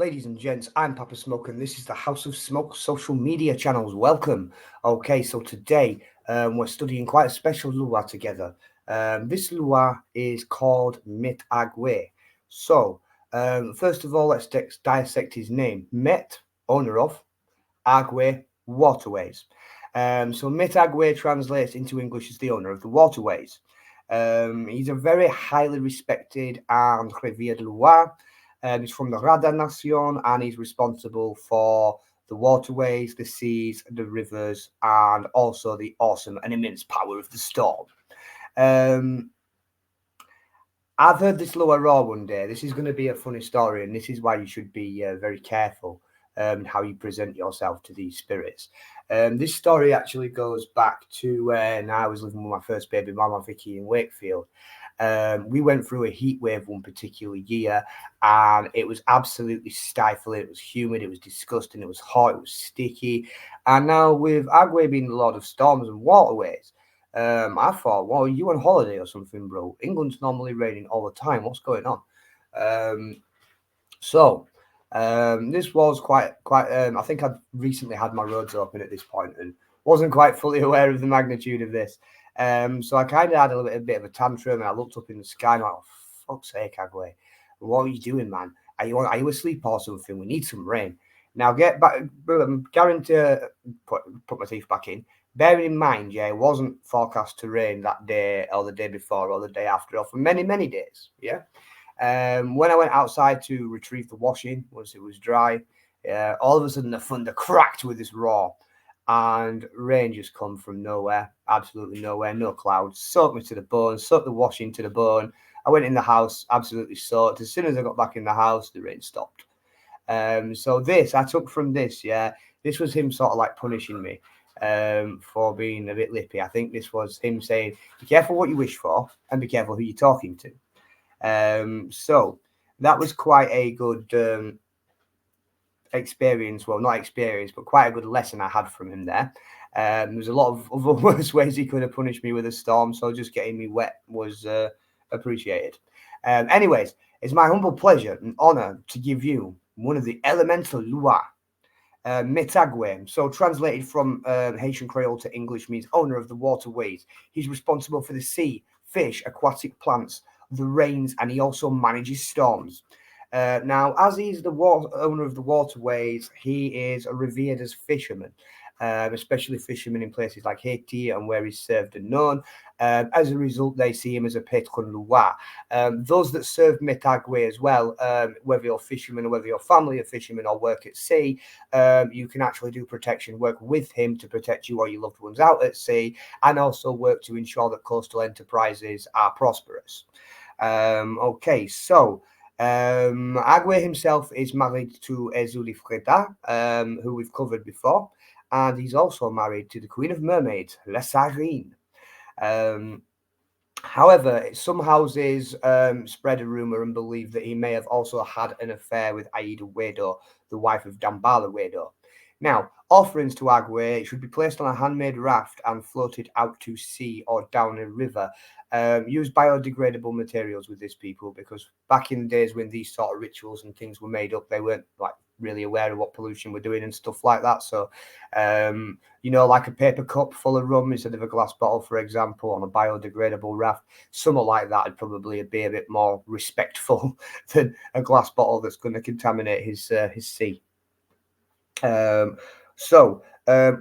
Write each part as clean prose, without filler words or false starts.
Ladies and gents, I'm Papa Smoke, and this is the House of Smoke social media channels. Welcome. Okay, so today we're studying quite a special lua together. This lua is called Met Agwe. So, first of all, let's dissect his name. Met, owner of, Agwe, waterways. So, Met Agwe translates into English as the owner of the waterways. He's a very highly respected and revered lua. He's from the Rada Nation and he's responsible for the waterways, the seas, the rivers, and also the awesome and immense power of the storm. Um, I've heard this lower raw one day. This is going to be a funny story, and this is why you should be very careful how you present yourself to these spirits. This story actually goes back to when I was living with my first baby mama, Vicky, in Wakefield. We went through a heat wave one particular year, and it was absolutely stifling. It was humid, it was disgusting, it was hot, it was sticky. And now, with Agwe being the Lord of Storms and Waterways, I thought, well, you on holiday or something, bro? England's normally raining all the time. What's going on? Um, so this was quite. I think I'd recently had my roads open at this point and wasn't quite fully aware of the magnitude of this. So I kind of had a bit of a tantrum, and I looked up in the sky and I'm like, oh, fuck's sake, Agwe, what are you doing, man? Are you asleep or something? We need some rain. Now get back. I'm guaranteed to put my teeth back in. Bearing in mind, yeah, it wasn't forecast to rain that day or the day before or the day after or for many, many days. Yeah. When I went outside to retrieve the washing, once it was dry, all of a sudden the thunder cracked with this roar and rain just come from nowhere, absolutely nowhere, no clouds, soaked me to the bone, soaked the washing to the bone. I went in the house, absolutely soaked. As soon as I got back in the house, the rain stopped. So this, I took from this, yeah, this was him sort of like punishing me for being a bit lippy. I think this was him saying, be careful what you wish for and be careful who you're talking to. So that was quite a good experience. Well, not experience, but quite a good lesson I had from him there. There's a lot of other worse ways he could have punished me with a storm, so just getting me wet was appreciated. Anyways, it's my humble pleasure and honor to give you one of the elemental lua, Metagwe. So translated from Haitian Creole to English means owner of the waterways. He's responsible for the sea, fish, aquatic plants, the rains, and he also manages storms. Now, as he's the owner of the waterways, he is revered as fisherman, especially fishermen in places like Haiti and where he's served and known. As a result, they see him as a patron loi. Those that serve Metagwe as well, whether you're fishermen or whether your family are fishermen or work at sea, you can actually do protection work with him to protect you or your loved ones out at sea, and also work to ensure that coastal enterprises are prosperous. Okay, so Agwe himself is married to Ezuli Freda, who we've covered before, and he's also married to the Queen of Mermaids, La Sarine. Um, However, some houses spread a rumor and believe that he may have also had an affair with Aida Wedo, the wife of Dambala Wedo. Now, offerings to Agwe should be placed on a handmade raft and floated out to sea or down a river. Use biodegradable materials with these people, because back in the days when these sort of rituals and things were made up, they weren't like really aware of what pollution we're doing and stuff like that. So, like a paper cup full of rum instead of a glass bottle, for example, on a biodegradable raft, something like that would probably be a bit more respectful than a glass bottle that's going to contaminate his sea.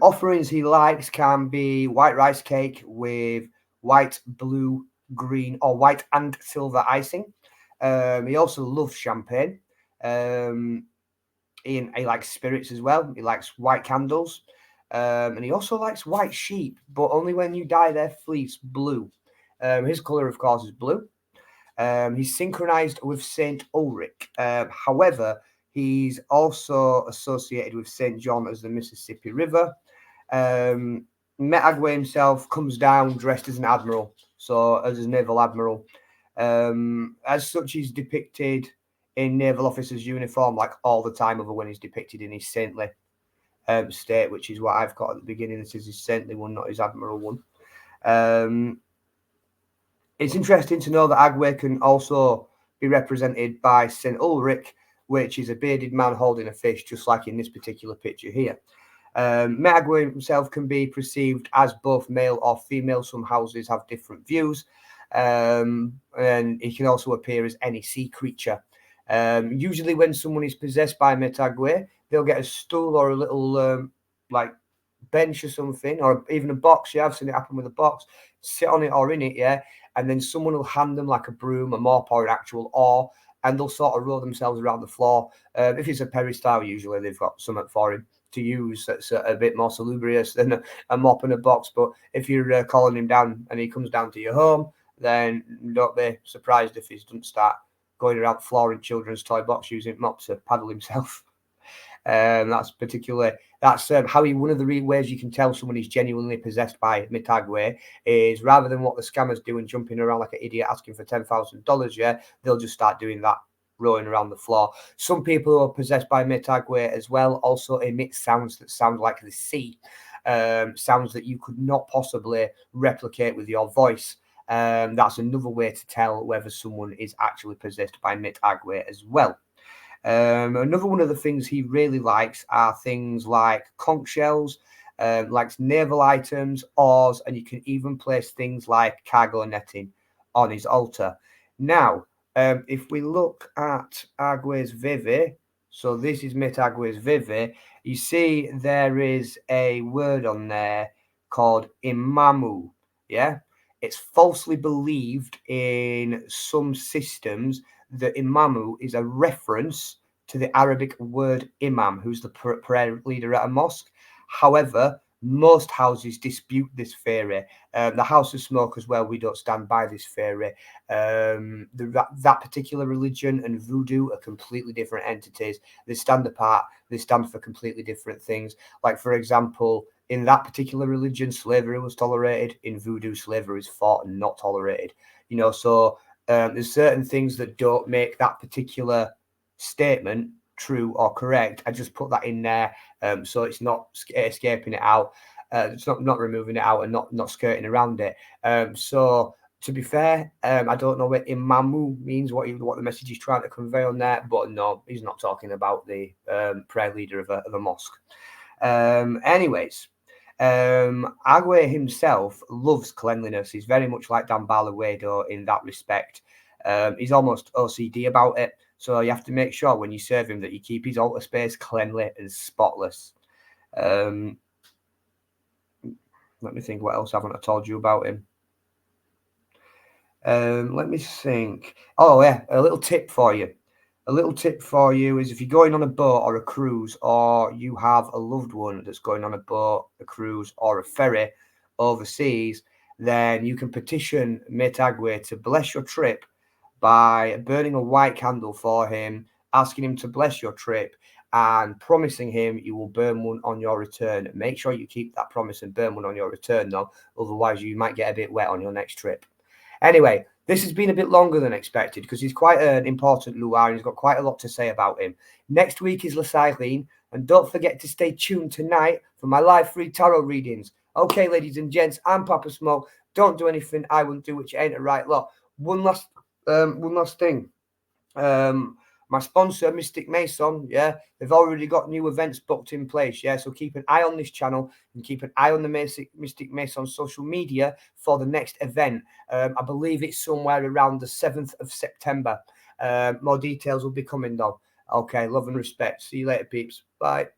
Offerings he likes can be white rice cake with white, blue, green, or white and silver icing. He also loves champagne. He likes spirits as well. He likes white candles. And he also likes white sheep, but only when you dye their fleece blue. His colour, of course, is blue. He's synchronized with Saint Ulrich. However, he's also associated with Saint John as the Mississippi River. Metagwe himself comes down dressed as an admiral, so as a naval admiral. As such, he's depicted in naval officer's uniform like all the time, other when he's depicted in his saintly state, which is what I've got at the beginning. This is his saintly one, not his admiral one. It's interesting to know that Agwe can also be represented by St. Ulrich, which is a bearded man holding a fish, just like in this particular picture here. Agwe himself can be perceived as both male or female. Some houses have different views. And he can also appear as any sea creature. Usually when someone is possessed by Agwe, they'll get a stool or a little like bench or something, or even a box. Yeah, I've seen it happen with a box. Sit on it or in it, yeah, and then someone will hand them like a broom, a mop, or an actual oar, and they'll sort of roll themselves around the floor. If it's a peristyle, usually they've got something for him to use that's a bit more salubrious than a mop and a box. But if you're calling him down and he comes down to your home, then don't be surprised if he doesn't start going around the floor in children's toy box using mop to paddle himself. That's how one of the ways you can tell someone is genuinely possessed by Agwe is, rather than what the scammers do and jumping around like an idiot asking for $10,000, yeah, they'll just start doing that, rolling around the floor. Some people who are possessed by Agwe as well also emit sounds that sound like the sea, sounds that you could not possibly replicate with your voice. That's another way to tell whether someone is actually possessed by Agwe as well. Another one of the things he really likes are things like conch shells, likes naval items, oars, and you can even place things like cargo netting on his altar. Now, if we look at Agwe's Vivi, so this is Agwe's Vivi, you see there is a word on there called imamu, yeah? It's falsely believed in some systems that imamu is a reference to the Arabic word imam, who's the prayer leader at a mosque. However, most houses dispute this theory. The House of Smoke as well, we don't stand by this theory. That particular religion and voodoo are completely different entities. They stand apart. They stand for completely different things. Like, for example, in that particular religion, slavery was tolerated. In voodoo, slavery is fought and not tolerated. So there's certain things that don't make that particular statement true or correct. I just put that in there, so it's not escaping it out. It's not removing it out and not skirting around it. So to be fair, I don't know what imamu means, what the message is trying to convey on there, but no, he's not talking about the prayer leader of a mosque. Anyways, Agwe himself loves cleanliness. He's very much like Dambala Wedo in that respect. He's almost OCD about it. So you have to make sure when you serve him that you keep his altar space cleanly and spotless. Let me think, what else haven't I told you about him? Let me think. Oh, yeah, a little tip for you. A little tip for you is, if you're going on a boat or a cruise, or you have a loved one that's going on a boat, a cruise, or a ferry overseas, then you can petition Agwe to bless your trip by burning a white candle for him, asking him to bless your trip, and promising him you will burn one on your return. Make sure you keep that promise and burn one on your return, though. Otherwise, you might get a bit wet on your next trip. Anyway, this has been a bit longer than expected because he's quite an important luau and he's got quite a lot to say about him. Next week is Lasaileen, and don't forget to stay tuned tonight for my live free tarot readings. Okay, ladies and gents, I'm Papa Smoke. Don't do anything I won't do, which ain't a right lot. One last thing. My sponsor, Mystic Mason, yeah, they've already got new events booked in place, yeah, so keep an eye on this channel and keep an eye on the Mystic Mason social media for the next event. I believe it's somewhere around the 7th of September. More details will be coming, though. Okay, love and respect. See you later, peeps. Bye.